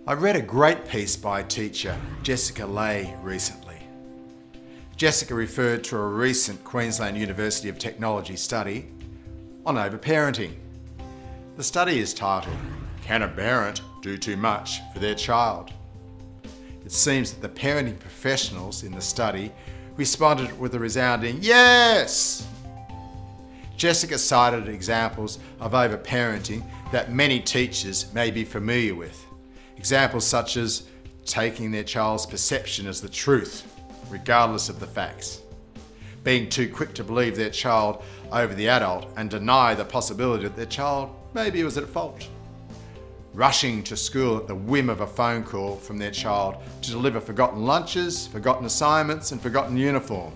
I read a great piece by teacher Jessica Lay recently. Jessica referred to a recent Queensland University of Technology study on overparenting. The study is titled, "Can a Parent Do Too Much for Their Child?" It seems that the parenting professionals in the study responded with a resounding yes. Jessica cited examples of overparenting that many teachers may be familiar with. Examples such as taking their child's perception as the truth, regardless of the facts, being too quick to believe their child over the adult and deny the possibility that their child maybe was at fault, rushing to school at the whim of a phone call from their child to deliver forgotten lunches, forgotten assignments, and forgotten uniforms.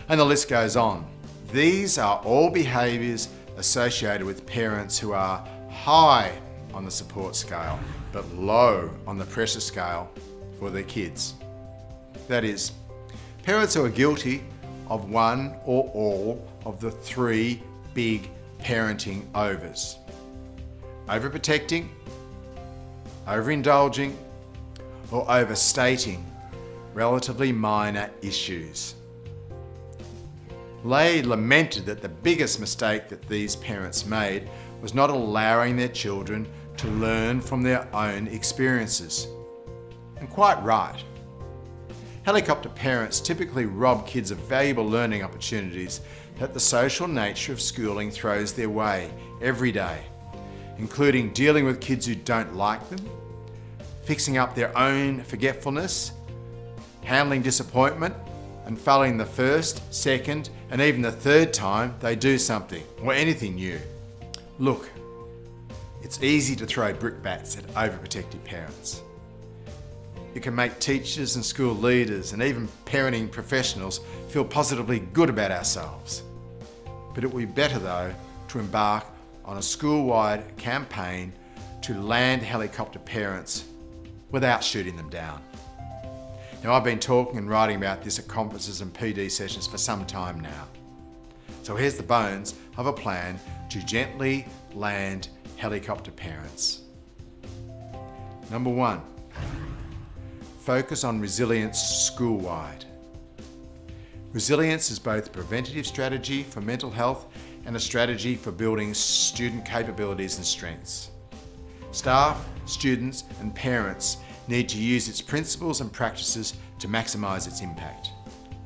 And the list goes on. These are all behaviours associated with parents who are high on the support scale, but low on the pressure scale for their kids. That is, parents who are guilty of one or all of the three big parenting overs: overprotecting, overindulging, or overstating relatively minor issues. Lay lamented that the biggest mistake that these parents made was not allowing their children to learn from their own experiences. And quite right. Helicopter parents typically rob kids of valuable learning opportunities that the social nature of schooling throws their way every day, including dealing with kids who don't like them, fixing up their own forgetfulness, handling disappointment, and failing the first, second, and even the third time they do something or anything new. Look, it's easy to throw brickbats at overprotective parents. It can make teachers and school leaders and even parenting professionals feel positively good about ourselves. But it would be better though to embark on a school-wide campaign to land helicopter parents without shooting them down. Now, I've been talking and writing about this at conferences and PD sessions for some time now. So here's the bones of a plan to gently land helicopter parents. Number 1, focus on resilience school-wide. Resilience is both a preventative strategy for mental health and a strategy for building student capabilities and strengths. Staff, students, and parents need to use its principles and practices to maximise its impact.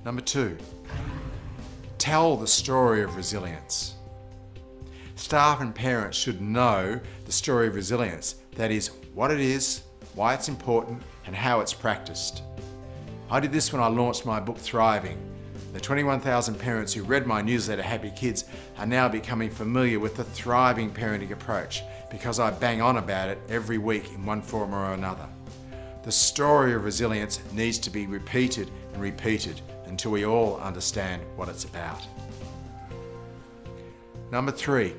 Number 2, tell the story of resilience. Staff and parents should know the story of resilience, that is, what it is, why it's important, and how it's practiced. I did this when I launched my book Thriving. The 21,000 parents who read my newsletter Happy Kids are now becoming familiar with the thriving parenting approach because I bang on about it every week in one form or another. The story of resilience needs to be repeated and repeated until we all understand what it's about. Number 3,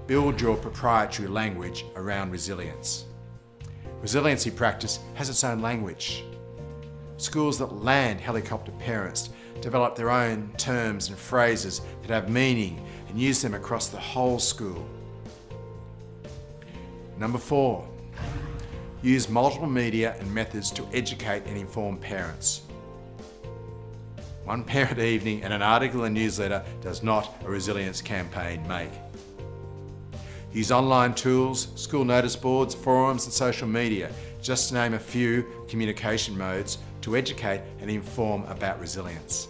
build your proprietary language around resilience. Resiliency practice has its own language. Schools that land helicopter parents develop their own terms and phrases that have meaning and use them across the whole school. Number 4, use multiple media and methods to educate and inform parents. One parent evening and an article and newsletter does not a resilience campaign make. Use online tools, school notice boards, forums and social media, just to name a few communication modes to educate and inform about resilience.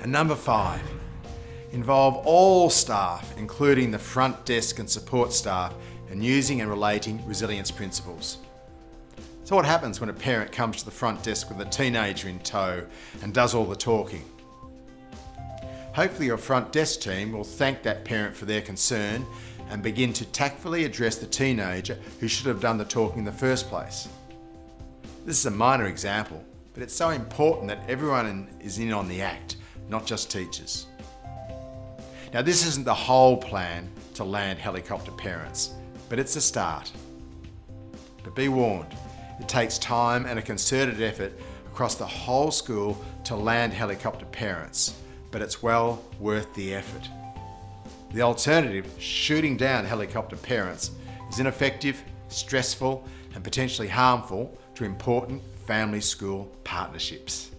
And number 5, involve all staff, including the front desk and support staff, in using and relating resilience principles. So what happens when a parent comes to the front desk with a teenager in tow and does all the talking? Hopefully your front desk team will thank that parent for their concern and begin to tactfully address the teenager who should have done the talking in the first place. This is a minor example, but it's so important that everyone is in on the act, not just teachers. Now, this isn't the whole plan to land helicopter parents, but it's a start. But be warned, it takes time and a concerted effort across the whole school to land helicopter parents, but it's well worth the effort. The alternative, shooting down helicopter parents, is ineffective, stressful and potentially harmful to important family-school partnerships.